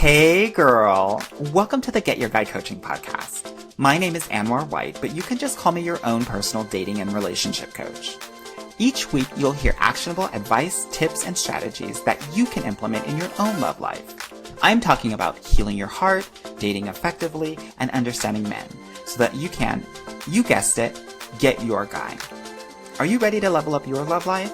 Hey girl, welcome to the Get Your Guy Coaching podcast. My name is Anwar White, but you can just call me your own personal dating and relationship coach. Each week, you'll hear actionable advice, tips, and strategies that you can implement in your own love life. I'm talking about healing your heart, dating effectively, and understanding men so that you can, you guessed it, get your guy. Are you ready to level up your love life?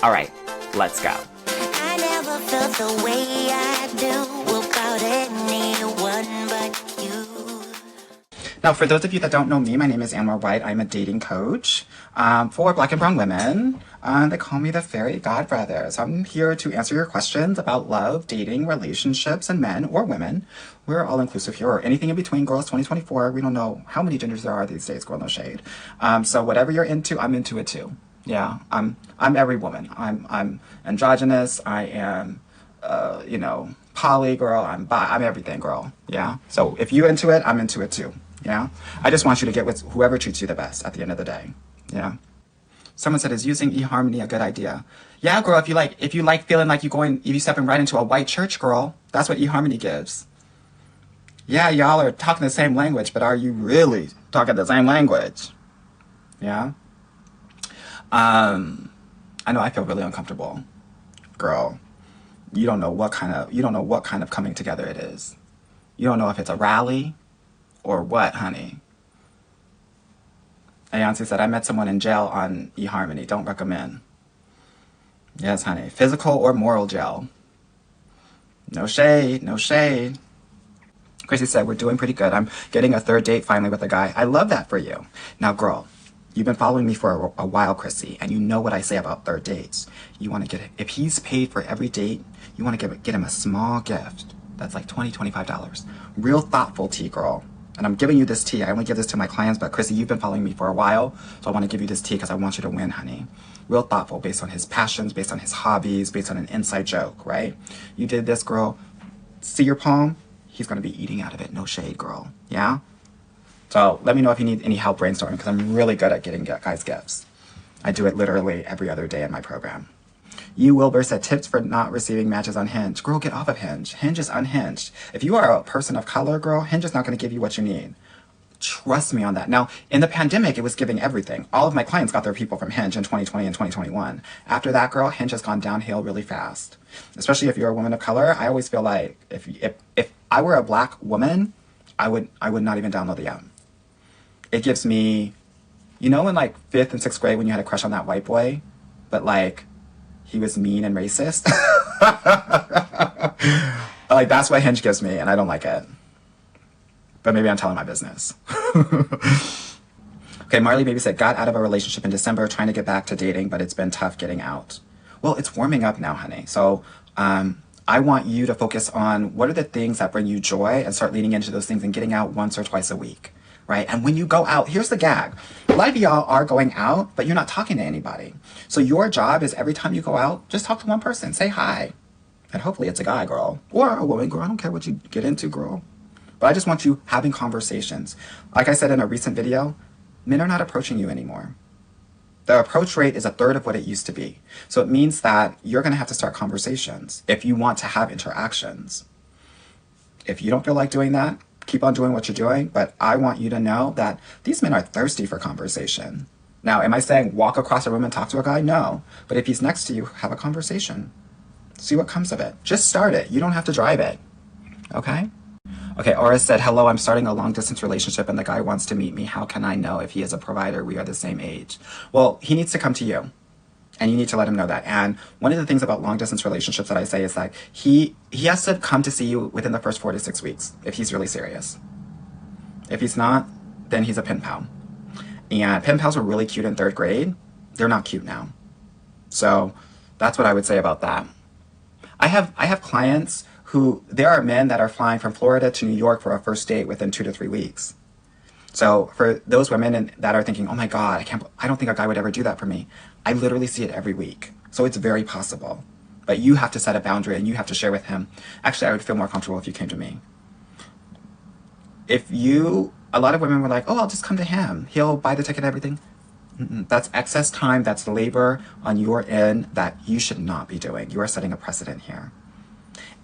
All right, let's go. I never felt the way I do about anyone but you. Now, for those of you that don't know me, my name is Anwar White. I'm a dating coach for Black and brown women. They call me the Fairy Godbrother. So I'm here to answer your questions about love, dating, relationships, and men or women. We're all inclusive here, or anything in between. Girls, 2024. We don't know how many genders there are these days. Girl, no shade. So whatever you're into, I'm into it too. Yeah, I'm every woman. I'm androgynous. I am, poly girl. I'm everything, girl. Yeah. So if you're into it, I'm into it too. Yeah. I just want you to get with whoever treats you the best at the end of the day. Yeah. Someone said, is using eHarmony a good idea? Yeah, girl. If you like feeling like you're stepping right into a white church, girl, that's what eHarmony gives. Yeah, y'all are talking the same language, but are you really talking the same language? Yeah. I know I feel really uncomfortable. Girl, you don't know what kind of coming together it is. You don't know if it's a rally or what, honey. Ayansi said, I met someone in jail on eHarmony. Don't recommend. Yes, honey. Physical or moral jail. No shade, no shade. Chrissy said, we're doing pretty good. I'm getting a third date finally with a guy. I love that for you. Now, girl, you've been following me for a while, Chrissy, and you know what I say about third dates. You want to get it. If he's paid for every date, you want to get him a small gift. That's like $20, $25. Real thoughtful tea, girl. And I'm giving you this tea. I only give this to my clients, but Chrissy, you've been following me for a while, so I want to give you this tea because I want you to win, honey. Real thoughtful, based on his passions, based on his hobbies, based on an inside joke, right? You did this, girl. See your palm? He's going to be eating out of it. No shade, girl. Yeah? So let me know if you need any help brainstorming because I'm really good at getting guys gifts. I do it literally every other day in my program. You, Wilbur, said tips for not receiving matches on Hinge. Girl, get off of Hinge. Hinge is unhinged. If you are a person of color, girl, Hinge is not going to give you what you need. Trust me on that. Now, in the pandemic, it was giving everything. All of my clients got their people from Hinge in 2020 and 2021. After that, girl, Hinge has gone downhill really fast. Especially if you're a woman of color. I always feel like if I were a black woman, I would not even download the app. It gives me, in like 5th and 6th grade when you had a crush on that white boy, but like he was mean and racist. Like that's what Hinge gives me, and I don't like it. But maybe I'm telling my business. Okay, Marley maybe said, got out of a relationship in December, trying to get back to dating, but it's been tough getting out. Well, it's warming up now, honey. So I want you to focus on what are the things that bring you joy and start leaning into those things and getting out once or twice a week. Right? And when you go out, here's the gag. A lot of y'all are going out, but you're not talking to anybody. So your job is every time you go out, just talk to one person, say hi. And hopefully it's a guy, girl, or a woman, girl. I don't care what you get into, girl. But I just want you having conversations. Like I said in a recent video, men are not approaching you anymore. The approach rate is 1/3 of what it used to be. So it means that you're going to have to start conversations if you want to have interactions. If you don't feel like doing that, keep on doing what you're doing, but I want you to know that these men are thirsty for conversation. Now, am I saying walk across a room and talk to a guy? No. But if he's next to you, have a conversation. See what comes of it. Just start it. You don't have to drive it. Okay? Okay, Aura said, hello, I'm starting a long-distance relationship and the guy wants to meet me. How can I know if he is a provider? We are the same age. Well, he needs to come to you. And you need to let him know that. And one of the things about long-distance relationships that I say is like, he has to come to see you within the first 4 to 6 weeks if he's really serious. If he's not, then he's a pen pal. And pen pals were really cute in 3rd grade. They're not cute now. So that's what I would say about that. I have clients who, there are men that are flying from Florida to New York for a first date within 2 to 3 weeks. So for those women that are thinking, oh my God, I don't think a guy would ever do that for me. I literally see it every week. So it's very possible. But you have to set a boundary and you have to share with him. Actually, I would feel more comfortable if you came to me. A lot of women were like, oh, I'll just come to him. He'll buy the ticket and everything. That's excess time. That's labor on your end that you should not be doing. You are setting a precedent here.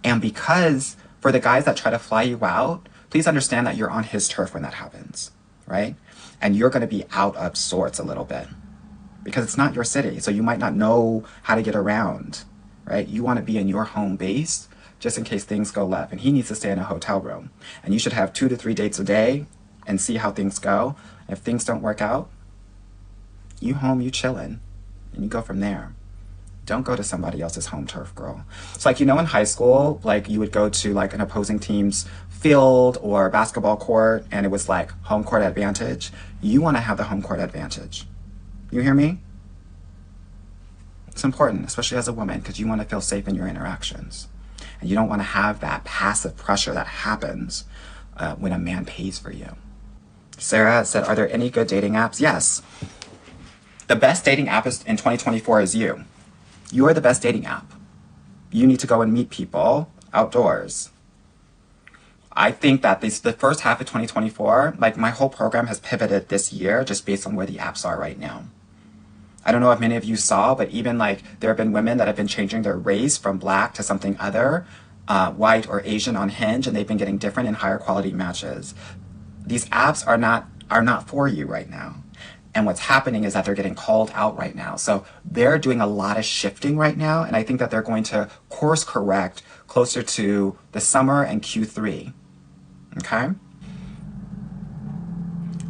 And because For the guys that try to fly you out, please understand that you're on his turf when that happens, right? And you're going to be out of sorts a little bit because it's not your city. So you might not know how to get around, right? You want to be in your home base just in case things go left. And he needs to stay in a hotel room. And you should have 2 to 3 dates a day and see how things go. If things don't work out, you home, you chillin', and you go from there. Don't go to somebody else's home turf, girl. It's like, you know, in high school, like you would go to like an opposing team's field or basketball court and it was like home court advantage. You want to have the home court advantage. You hear me? It's important, especially as a woman, because you want to feel safe in your interactions. And you don't want to have that passive pressure that happens when a man pays for you. Sarah said, are there any good dating apps? Yes. The best dating app in 2024 is you. You are the best dating app. You need to go and meet people outdoors. I think that the first half of 2024, like my whole program has pivoted this year just based on where the apps are right now. I don't know if many of you saw, but even like there have been women that have been changing their race from black to something other, white or Asian on Hinge, and they've been getting different and higher quality matches. These apps are not for you right now. And what's happening is that they're getting called out right now. So they're doing a lot of shifting right now. And I think that they're going to course correct closer to the summer and Q3. Okay?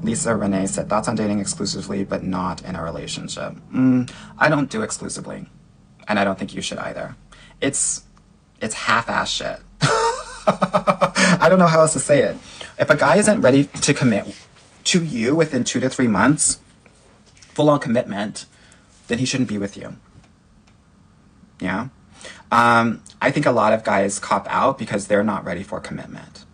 Lisa Renee said, thoughts on dating exclusively, but not in a relationship. I don't do exclusively. And I don't think you should either. It's half-ass shit. I don't know how else to say it. If a guy isn't ready to commit to you within 2 to 3 months, full-on commitment, then he shouldn't be with you. Yeah? I think a lot of guys cop out because they're not ready for commitment.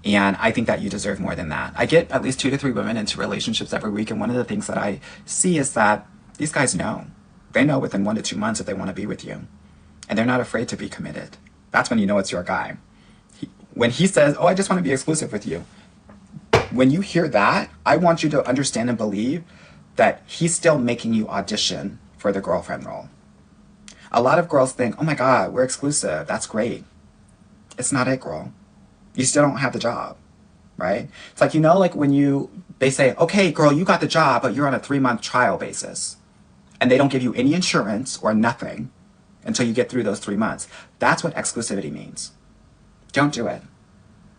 And I think that you deserve more than that. I get at least 2 to 3 women into relationships every week, and one of the things that I see is that these guys know. They know within 1 to 2 months if they want to be with you. And they're not afraid to be committed. That's when you know it's your guy. When he says, oh, I just want to be exclusive with you. When you hear that, I want you to understand and believe that he's still making you audition for the girlfriend role. A lot of girls think, oh my God, we're exclusive. That's great. It's not it, girl. You still don't have the job, right? It's like, you know, like when they say, okay, girl, you got the job, but you're on a 3-month trial basis. And they don't give you any insurance or nothing until you get through those 3 months. That's what exclusivity means. Don't do it.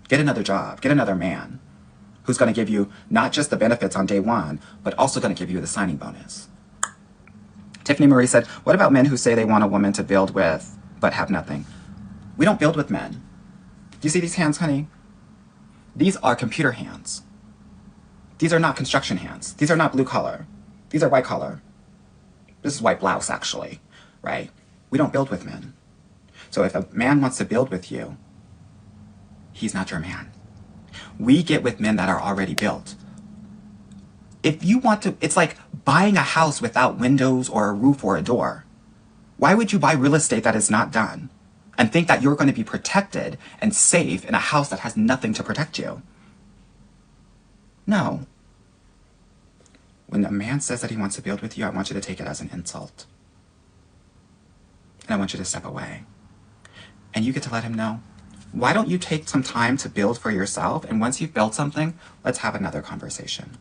Get another job. Get another man who's going to give you not just the benefits on day 1, but also going to give you the signing bonus. Tiffany Marie said, what about men who say they want a woman to build with, but have nothing? We don't build with men. Do you see these hands, honey? These are computer hands. These are not construction hands. These are not blue collar. These are white collar. This is white blouse, actually, right? We don't build with men. So if a man wants to build with you, he's not your man. We get with men that are already built. If you want to, it's like buying a house without windows or a roof or a door. Why would you buy real estate that is not done and think that you're going to be protected and safe in a house that has nothing to protect you? No. When a man says that he wants to build with you, I want you to take it as an insult. And I want you to step away. And you get to let him know, why don't you take some time to build for yourself? And once you've built something, let's have another conversation.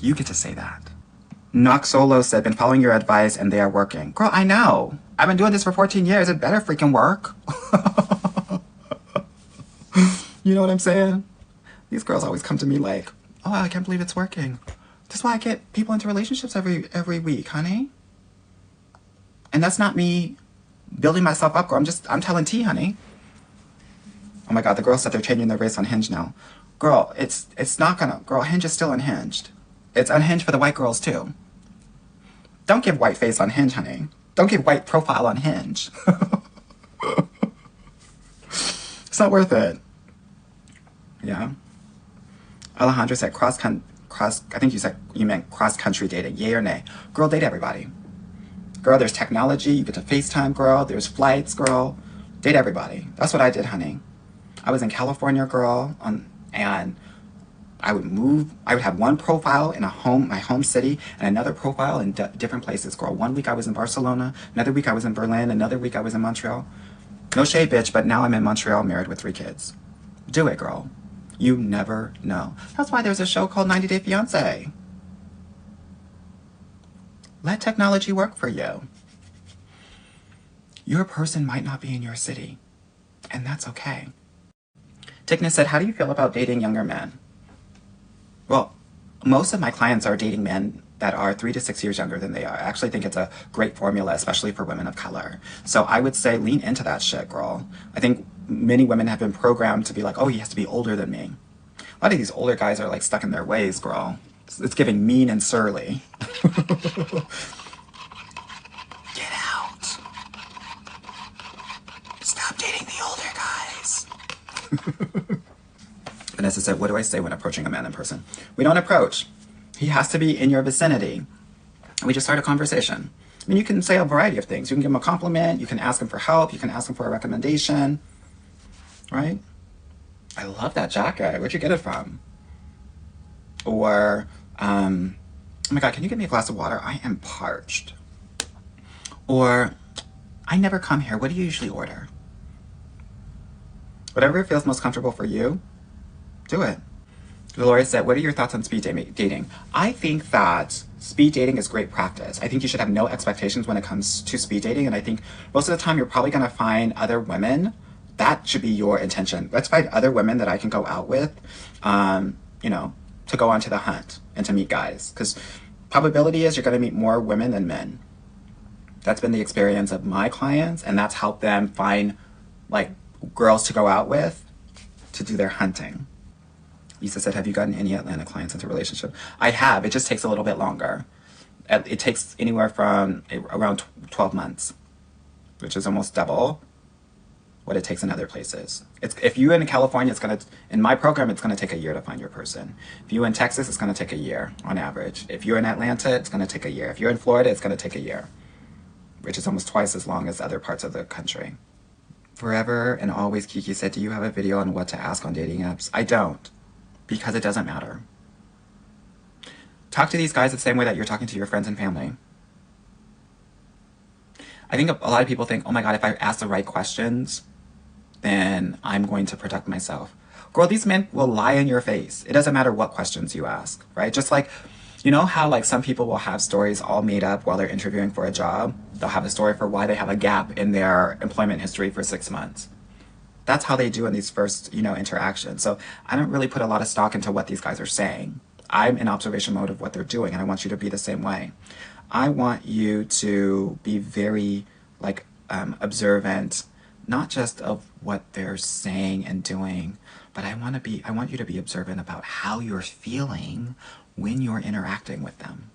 You get to say that. Nox Solo said, been following your advice and they are working. Girl, I know. I've been doing this for 14 years. It better freaking work. You know what I'm saying? These girls always come to me like, oh, I can't believe it's working. That's why I get people into relationships every week, honey. And that's not me building myself up, girl. I'm telling T, honey. Oh my God, the girls said they're changing their race on Hinge now. Girl, it's not gonna, girl, Hinge is still unhinged. It's unhinged for the white girls too. Don't give white face on Hinge, honey. Don't give white profile on Hinge. It's not worth it. Yeah. Alejandra said I think you meant cross-country dating. Yay or nay? Girl, date everybody. Girl, there's technology. You get to FaceTime, girl. There's flights, girl. Date everybody. That's what I did, honey. I was in California, girl, and I would move. I would have one profile in my home city, and another profile in different places, girl. 1 week I was in Barcelona. Another week I was in Berlin. Another week I was in Montreal. No shade, bitch, but now I'm in Montreal married with 3 kids. Do it, girl. You never know. That's why there's a show called 90 Day Fiance. Let technology work for you. Your person might not be in your city, and that's okay. Tickness said, how do you feel about dating younger men? Well, most of my clients are dating men that are 3 to 6 years younger than they are. I actually think it's a great formula, especially for women of color. So I would say lean into that shit, girl. I think many women have been programmed to be like, oh, he has to be older than me. A lot of these older guys are like stuck in their ways, girl. It's giving mean and surly. Get out. Stop dating the older guys. Vanessa said, what do I say when approaching a man in person? We don't approach. He has to be in your vicinity. We just start a conversation. I mean, you can say a variety of things. You can give him a compliment. You can ask him for help. You can ask him for a recommendation. Right? I love that jacket. Where'd you get it from? Or, oh my God, can you get me a glass of water? I am parched. Or, I never come here. What do you usually order? Whatever feels most comfortable for you, do it. Dolores said, what are your thoughts on speed dating? I think that speed dating is great practice. I think you should have no expectations when it comes to speed dating. And I think most of the time you're probably going to find other women. That should be your intention. Let's find other women that I can go out with, to go onto the hunt and to meet guys. Because probability is you're going to meet more women than men. That's been the experience of my clients. And that's helped them find like girls to go out with to do their hunting. Lisa said, have you gotten any Atlanta clients into a relationship? I have. It just takes a little bit longer. It takes anywhere from around 12 months, which is almost double what it takes in other places. If you're in California, in my program, it's going to take a year to find your person. If you're in Texas, it's going to take a year on average. If you're in Atlanta, it's going to take a year. If you're in Florida, it's going to take a year, which is almost twice as long as other parts of the country. Forever and always, Kiki said, do you have a video on what to ask on dating apps? I don't. Because it doesn't matter. Talk to these guys the same way that you're talking to your friends and family. I think a lot of people think, oh my God, if I ask the right questions, then I'm going to protect myself. Girl, these men will lie in your face. It doesn't matter what questions you ask, right? Just like, you know how like some people will have stories all made up while they're interviewing for a job? They'll have a story for why they have a gap in their employment history for 6 months. That's how they do in these first, interactions. So I don't really put a lot of stock into what these guys are saying. I'm in observation mode of what they're doing, and I want you to be the same way. I want you to be very, observant, not just of what they're saying and doing, but I want you to be observant about how you're feeling when you're interacting with them.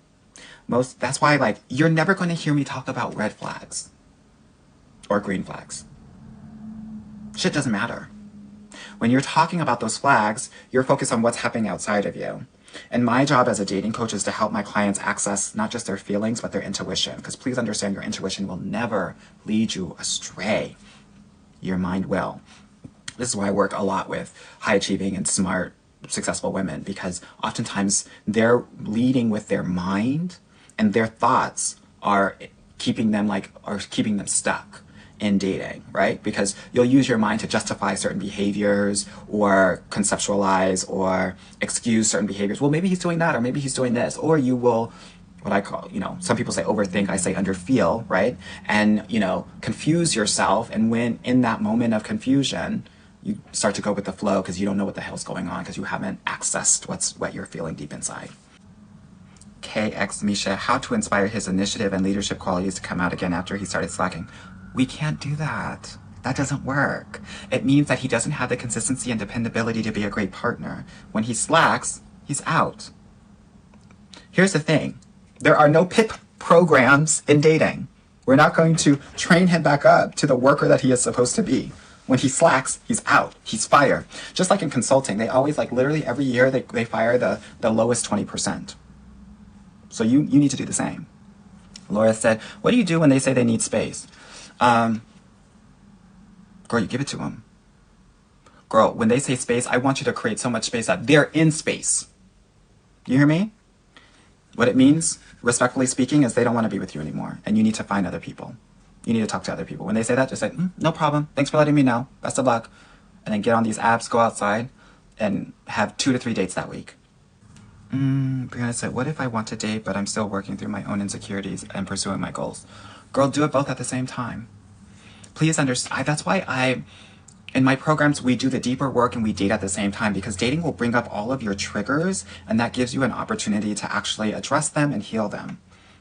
That's why, you're never going to hear me talk about red flags or green flags. Shit doesn't matter. When you're talking about those flags, you're focused on what's happening outside of you. And my job as a dating coach is to help my clients access not just their feelings, but their intuition. Because please understand, your intuition will never lead you astray. Your mind will. This is why I work a lot with high achieving and smart, successful women, because oftentimes they're leading with their mind and their thoughts are keeping them stuck in dating, right? Because you'll use your mind to justify certain behaviors or conceptualize or excuse certain behaviors. Well, maybe he's doing that, or maybe he's doing this, or you will, what I call, some people say overthink, I say underfeel, right? And, confuse yourself. And when in that moment of confusion, you start to go with the flow because you don't know what the hell's going on because you haven't accessed what you're feeling deep inside. KX Misha, how to inspire his initiative and leadership qualities to come out again after he started slacking. We can't do that. That doesn't work. It means that he doesn't have the consistency and dependability to be a great partner. When he slacks, he's out. Here's the thing. There are no PIP programs in dating. We're not going to train him back up to the worker that he is supposed to be. When he slacks, he's out. He's fired. Just like in consulting, they always, literally every year, they fire the lowest 20%. So you need to do the same. Laura said, what do you do when they say they need space? Girl, you give it to them. Girl, when they say space, I want you to create so much space that they're in space. You hear me? What it means, respectfully speaking, is they don't want to be with you anymore, and you need to find other people. You need to talk to other people. When they say that, just say, no problem. Thanks for letting me know. Best of luck. And then get on these apps, go outside, and have 2 to 3 dates that week. Brianna said, what if I want to date, but I'm still working through my own insecurities and pursuing my goals? Girl, do it both at the same time. Please understand. That's why in my programs, we do the deeper work and we date at the same time, because dating will bring up all of your triggers, and that gives you an opportunity to actually address them and heal them,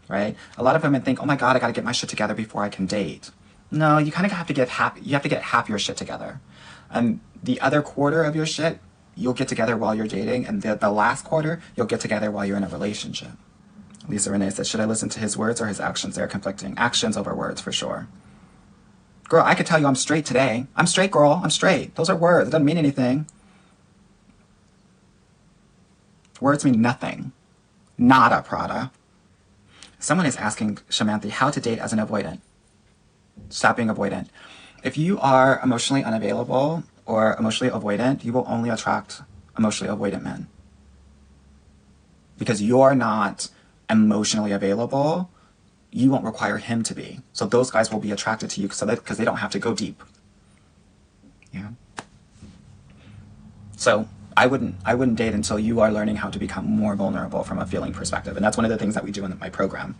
right? A lot of women think, oh my God, I got to get my shit together before I can date. No, you kind of have to get half your shit together. And the other quarter of your shit, you'll get together while you're dating, and the last quarter, you'll get together while you're in a relationship. Lisa Renee said, should I listen to his words or his actions? They're conflicting. Actions over words, for sure. Girl, I could tell you I'm straight today. I'm straight, girl. I'm straight. Those are words. It doesn't mean anything. Words mean nothing. Nada, Prada. Someone is asking Shamanthi how to date as an avoidant. Stop being avoidant. If you are emotionally unavailable or emotionally avoidant, you will only attract emotionally avoidant men. Because you're not emotionally available, you won't require him to be. So those guys will be attracted to you because they don't have to go deep. Yeah. So I wouldn't date until you are learning how to become more vulnerable from a feeling perspective. And that's one of the things that we do in my program.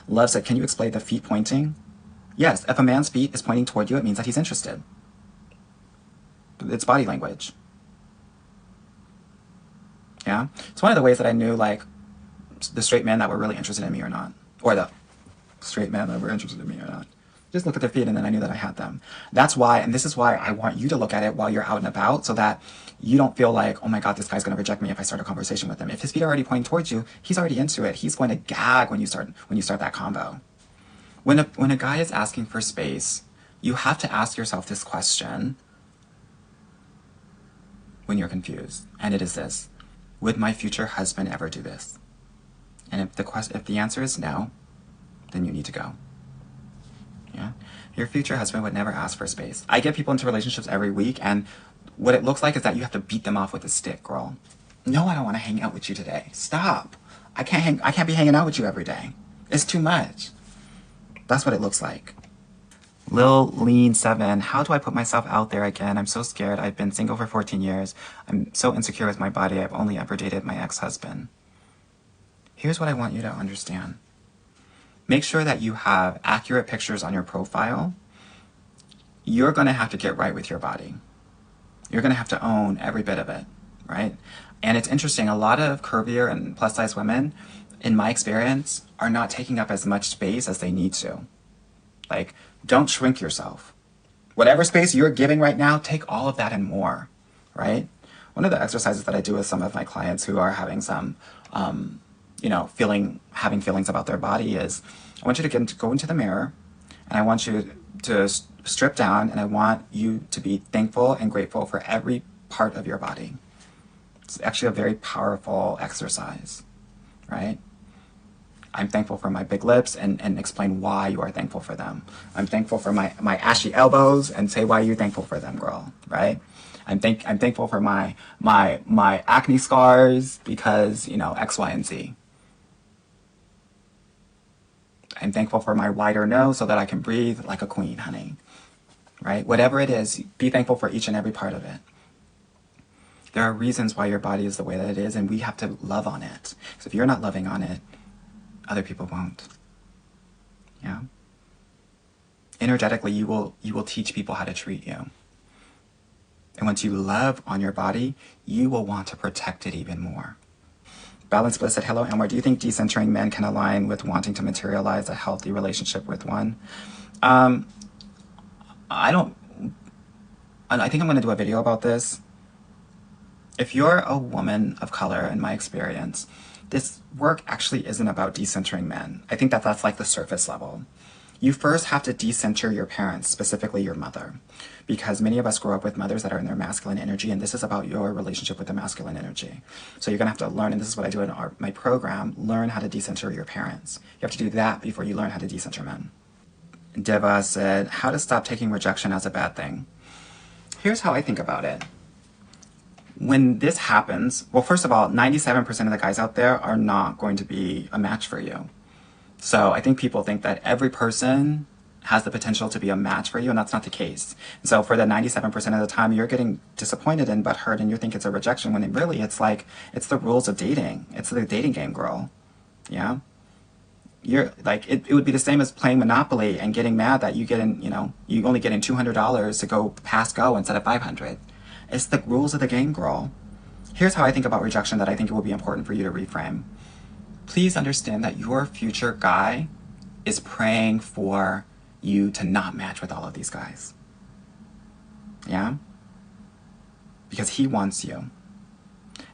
Love said, can you explain the feet pointing? Yes, if a man's feet is pointing toward you, it means that he's interested. It's body language. Yeah. It's one of the ways that I knew, like, the straight men that were really interested in me or not. Or the straight men that were interested in me or not. Just look at their feet and then I knew that I had them. That's why, and this is why I want you to look at it while you're out and about, so that you don't feel like, oh my God, this guy's going to reject me if I start a conversation with him. If his feet are already pointing towards you, he's already into it. He's going to gag when you start that combo. When a guy is asking for space, you have to ask yourself this question when you're confused. And it is this: would my future husband ever do this? And if the answer is no, then you need to go. Yeah? Your future husband would never ask for space. I get people into relationships every week, and what it looks like is that you have to beat them off with a stick, girl. No, I don't want to hang out with you today. Stop. I can't be hanging out with you every day. It's too much. That's what it looks like. Lil Lean 7, how do I put myself out there again? I'm so scared. I've been single for 14 years. I'm so insecure with my body. I've only ever dated my ex-husband. Here's what I want you to understand. Make sure that you have accurate pictures on your profile. You're going to have to get right with your body. You're going to have to own every bit of it, right? And it's interesting, a lot of curvier and plus size women, in my experience, are not taking up as much space as they need to. Like, don't shrink yourself. Whatever space you're giving right now, take all of that and more, right? One of the exercises that I do with some of my clients who are having some, having feelings about their body is, I want you to go into the mirror, and I want you to strip down, and I want you to be thankful and grateful for every part of your body. It's actually a very powerful exercise, right? I'm thankful for my big lips, and explain why you are thankful for them. I'm thankful for my ashy elbows, and say why you're thankful for them, girl, right? I'm thankful for my acne scars because, X, Y, and Z. I'm thankful for my wider nose so that I can breathe like a queen, honey, right? Whatever it is, be thankful for each and every part of it. There are reasons why your body is the way that it is, and we have to love on it. So if you're not loving on it, other people won't. Yeah. Energetically, you will teach people how to treat you. And once you love on your body, you will want to protect it even more. Balance Bliss said, hello, Elmore. Do you think decentering men can align with wanting to materialize a healthy relationship with one? I think I'm going to do a video about this. If you're a woman of color, in my experience, this work actually isn't about decentering men. I think that's like the surface level. You first have to decenter your parents, specifically your mother, because many of us grow up with mothers that are in their masculine energy, and this is about your relationship with the masculine energy. So you're going to have to learn, and this is what I do in my program, learn how to decenter your parents. You have to do that before you learn how to decenter men. Deva said, how to stop taking rejection as a bad thing. Here's how I think about it. When this happens, well, first of all, 97% of the guys out there are not going to be a match for you. So I think people think that every person has the potential to be a match for you, and that's not the case. So for the 97% of the time, you're getting disappointed and butthurt, and you think it's a rejection, when really it's like, it's the rules of dating. It's the dating game, girl. Yeah? You're like, it would be the same as playing Monopoly and getting mad that you get in, you only get in $200 to go past go instead of 500. It's the rules of the game, girl. Here's how I think about rejection that I think it will be important for you to reframe. Please understand that your future guy is praying for you to not match with all of these guys. Yeah? Because he wants you.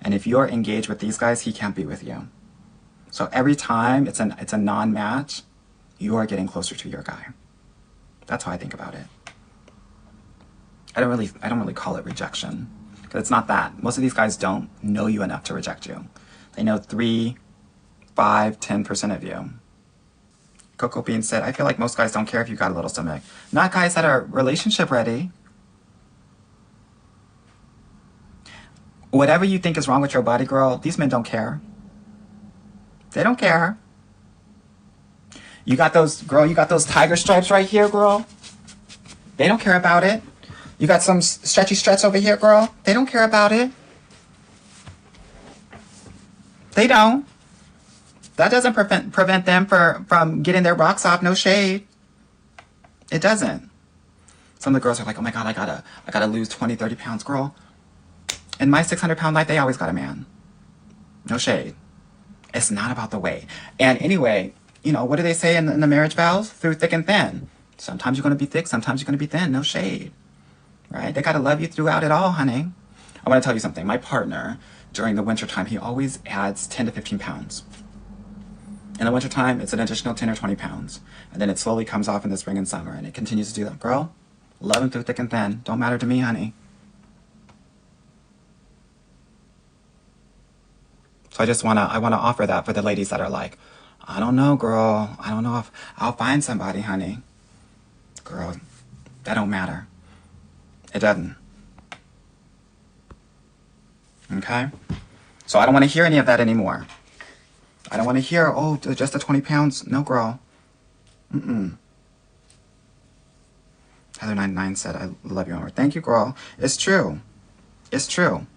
And if you're engaged with these guys, he can't be with you. So every time it's a non-match, you are getting closer to your guy. That's how I think about it. I don't really call it rejection, because it's not that. Most of these guys don't know you enough to reject you. They know 3, 5, 10% of you. Coco Bean said, I feel like most guys don't care if you got a little stomach. Not guys that are relationship ready. Whatever you think is wrong with your body, girl, these men don't care. They don't care. You got those tiger stripes right here, girl. They don't care about it. You got some stretchy stretch over here, girl. They don't care about it. They don't. That doesn't prevent them from getting their rocks off. No shade. It doesn't. Some of the girls are like, oh my God, I gotta lose 20, 30 pounds, girl. In my 600-pound life, they always got a man. No shade. It's not about the weight. And anyway, what do they say in the marriage vows? Through thick and thin. Sometimes you're going to be thick, sometimes you're going to be thin. No shade. Right? They got to love you throughout it all, honey. I want to tell you something. My partner, during the wintertime, he always adds 10 to 15 pounds. In the wintertime, it's an additional 10 or 20 pounds. And then it slowly comes off in the spring and summer. And it continues to do that. Girl, love him through thick and thin. Don't matter to me, honey. So I want to offer that for the ladies that are like, I don't know, girl. I don't know if I'll find somebody, honey. Girl, that don't matter. It doesn't. Okay? So I don't want to hear any of that anymore. I don't want to hear, oh, just the 20 pounds. No, girl. Heather99 said, I love you, Amber. Thank you, girl. It's true. It's true.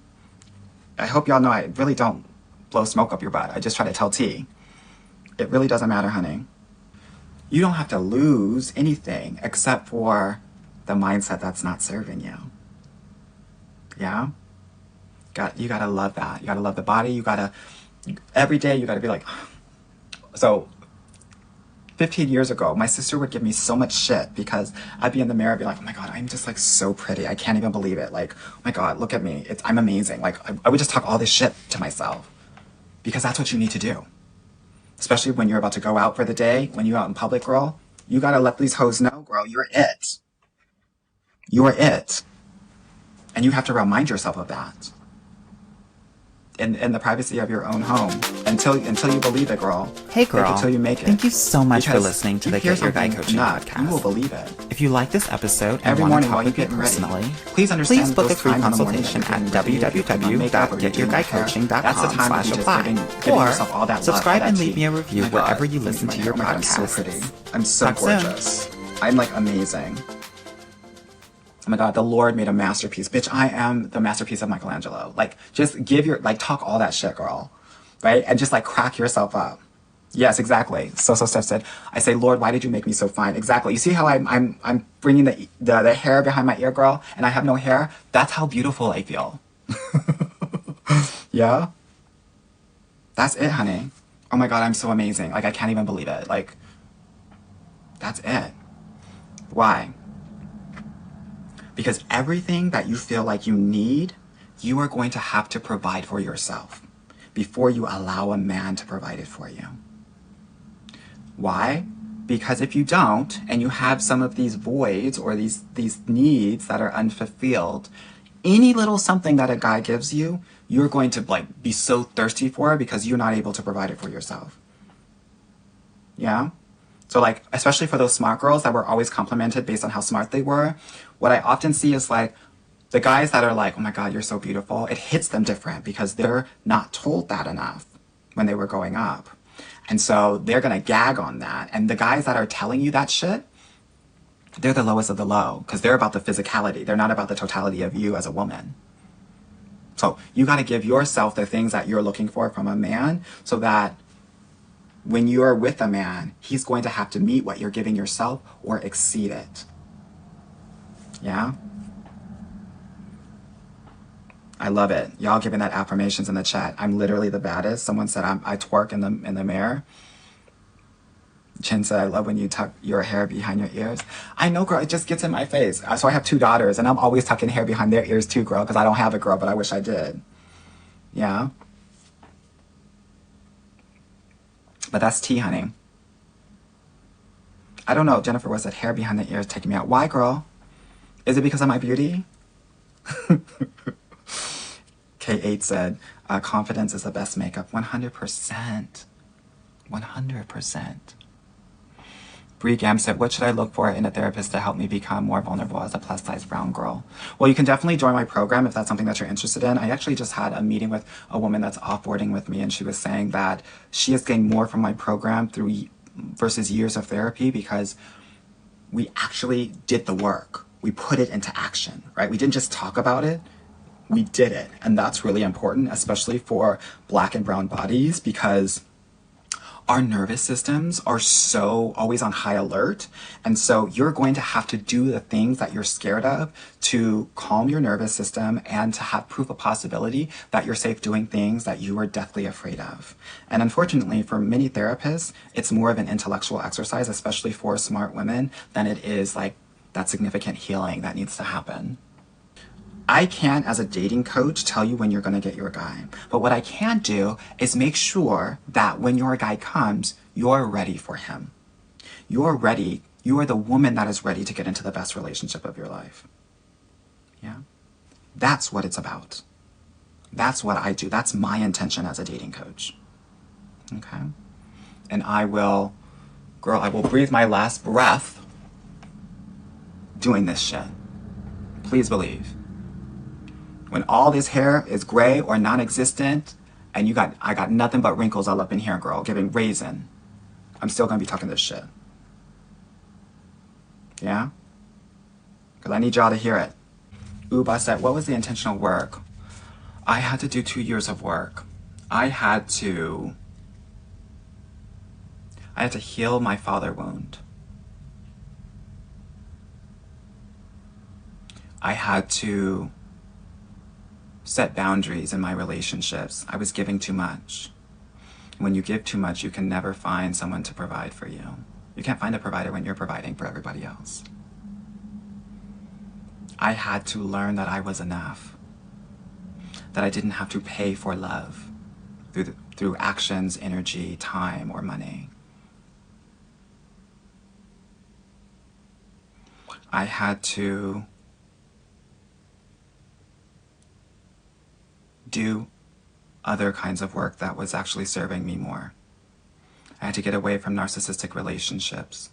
I hope y'all know I really don't blow smoke up your butt. I just try to tell T. It really doesn't matter, honey. You don't have to lose anything except for the mindset that's not serving you. Yeah? You gotta love that. You gotta love the body. Every day you gotta be like, so 15 years ago, my sister would give me so much shit because I'd be in the mirror and be like, oh my God, I'm just like so pretty. I can't even believe it. Like, oh my God, look at me. I'm amazing. Like, I would just talk all this shit to myself because that's what you need to do. Especially when you're about to go out for the day, when you're out in public, girl, you gotta let these hoes know, girl, you're it. You're it. And you have to remind yourself of that. In the privacy of your own home until you believe it, girl. Hey, girl. Like, until you make it. Thank you so much for Because listening to you the hear Get Your Guy something Coaching nut, podcast. You will believe it. If you like this episode and Every want morning to while talk you're with me getting ready, personally, please understand please book a those free times in the morning consultation that at you're getting ready, you're makeup or you're doing your hair. That's the time that you're just www.getyourguycoaching.com/apply. giving yourself all that love, Subscribe all and that leave tea. me a review Oh my God. wherever you listen to your Oh my God, I'm so podcasts. pretty. I'm so Talk soon. gorgeous. I'm like amazing. Oh my God, the Lord made a masterpiece. Bitch, I am the masterpiece of Michelangelo. Like, just talk all that shit, girl. Right? And just like crack yourself up. Yes, exactly. So Steph said, I say, Lord, why did you make me so fine? Exactly. You see how I'm bringing the hair behind my ear, girl, and I have no hair? That's how beautiful I feel. Yeah? That's it, honey. Oh my God, I'm so amazing. Like, I can't even believe it. Like, that's it. Why? Because everything that you feel like you need, you are going to have to provide for yourself before you allow a man to provide it for you. Why? Because if you don't, and you have some of these voids or these needs that are unfulfilled, any little something that a guy gives you, you're going to like be so thirsty for because you're not able to provide it for yourself. Yeah? So like, especially for those smart girls that were always complimented based on how smart they were, what I often see is like, the guys that are like, oh my God, you're so beautiful, it hits them different because they're not told that enough when they were growing up. And so they're going to gag on that. And the guys that are telling you that shit, they're the lowest of the low because they're about the physicality. They're not about the totality of you as a woman. So you got to give yourself the things that you're looking for from a man so that when you're with a man, he's going to have to meet what you're giving yourself or exceed it. Yeah? I love it. Y'all giving that affirmations in the chat. I'm literally the baddest. Someone said I twerk in the mirror. Chin said, I love when you tuck your hair behind your ears. I know, girl, it just gets in my face. So I have 2 daughters, and I'm always tucking hair behind their ears too, girl, because I don't have a girl, but I wish I did. Yeah? But that's tea, honey. I don't know. Jennifer was that hair behind the ears taking me out. Why, girl? Is it because of my beauty? K8 said, confidence is the best makeup. 100%. 100%. Bree Gam said, what should I look for in a therapist to help me become more vulnerable as a plus-size brown girl? Well, you can definitely join my program if that's something that you're interested in. I actually just had a meeting with a woman that's offboarding with me, and she was saying that she has gained more from my program versus years of therapy because we actually did the work. We put it into action, right? We didn't just talk about it. We did it. And that's really important, especially for Black and brown bodies, because our nervous systems are so always on high alert. And so you're going to have to do the things that you're scared of to calm your nervous system and to have proof of possibility that you're safe doing things that you are deathly afraid of. And unfortunately, for many therapists, it's more of an intellectual exercise, especially for smart women, than it is like that significant healing that needs to happen. I can't, as a dating coach, tell you when you're going to get your guy. But what I can do is make sure that when your guy comes, you're ready for him. You're ready. You are the woman that is ready to get into the best relationship of your life. Yeah? That's what it's about. That's what I do. That's my intention as a dating coach. Okay? And I will breathe my last breath doing this shit. Please believe. When all this hair is gray or non-existent, and I got nothing but wrinkles all up in here, girl, giving raisin, I'm still gonna be talking this shit. Yeah? Because I need y'all to hear it. Uba said, what was the intentional work? I had to do 2 years of work. I had to heal my father wound. I had to set boundaries in my relationships. I was giving too much. When you give too much, you can never find someone to provide for you. You can't find a provider when you're providing for everybody else. I had to learn that I was enough. That I didn't have to pay for love through actions, energy, time, or money. I had to do other kinds of work that was actually serving me more. I had to get away from narcissistic relationships.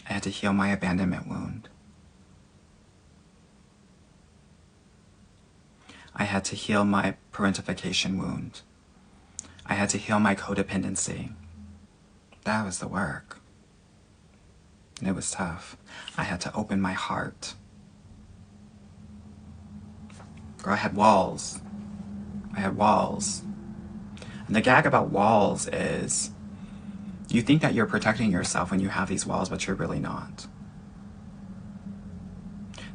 I had to heal my abandonment wound. I had to heal my parentification wound. I had to heal my codependency. That was the work. And it was tough. I had to open my heart. Girl, I had walls. I had walls. And the gag about walls is you think that you're protecting yourself when you have these walls, but you're really not.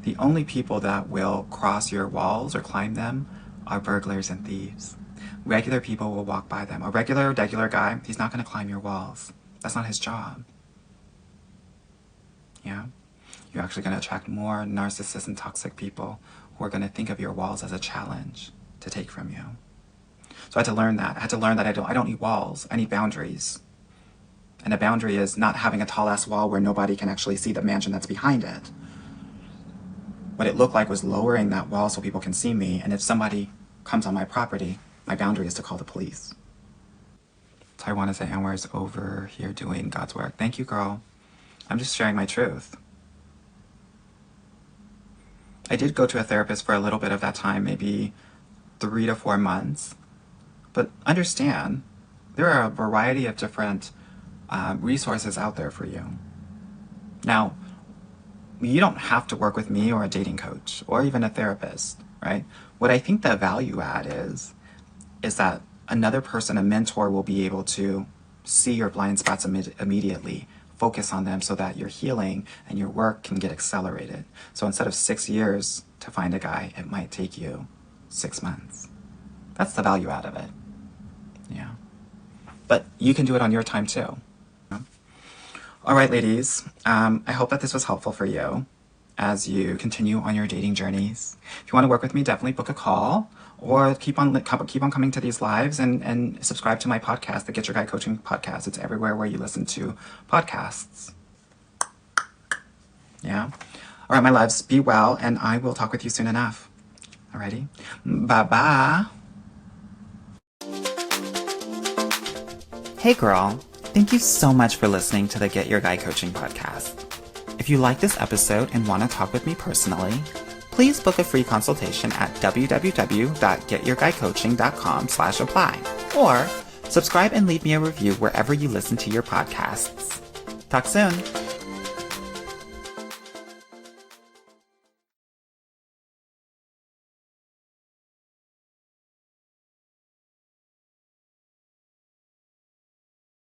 The only people that will cross your walls or climb them are burglars and thieves. Regular people will walk by them. A regular guy, he's not going to climb your walls. That's not his job. Yeah? You're actually going to attract more narcissists and toxic people who are going to think of your walls as a challenge to take from you. So I had to learn that. I had to learn that I don't need walls. I need boundaries. And a boundary is not having a tall-ass wall where nobody can actually see the mansion that's behind it. What it looked like was lowering that wall so people can see me, and if somebody comes on my property, my boundary is to call the police. So I want to say Anwar's over here doing God's work. Thank you, girl. I'm just sharing my truth. I did go to a therapist for a little bit of that time, maybe 3 to 4 months. But understand, there are a variety of different resources out there for you. Now, you don't have to work with me or a dating coach or even a therapist, right? What I think the value add is that another person, a mentor, will be able to see your blind spots immediately, focus on them so that your healing and your work can get accelerated. So instead of 6 years to find a guy, it might take you 6 months. That's the value out of it. Yeah. But you can do it on your time too. All right, ladies. I hope that this was helpful for you as you continue on your dating journeys. If you want to work with me, definitely book a call or keep on coming to these lives and subscribe to my podcast, the Get Your Guy Coaching Podcast. It's everywhere where you listen to podcasts. Yeah. All right, my loves, be well, and I will talk with you soon enough. Alrighty. Bye-bye. Hey girl, thank you so much for listening to the Get Your Guy Coaching Podcast. If you like this episode and want to talk with me personally, please book a free consultation at www.getyourguycoaching.com/apply or subscribe and leave me a review wherever you listen to your podcasts. Talk soon.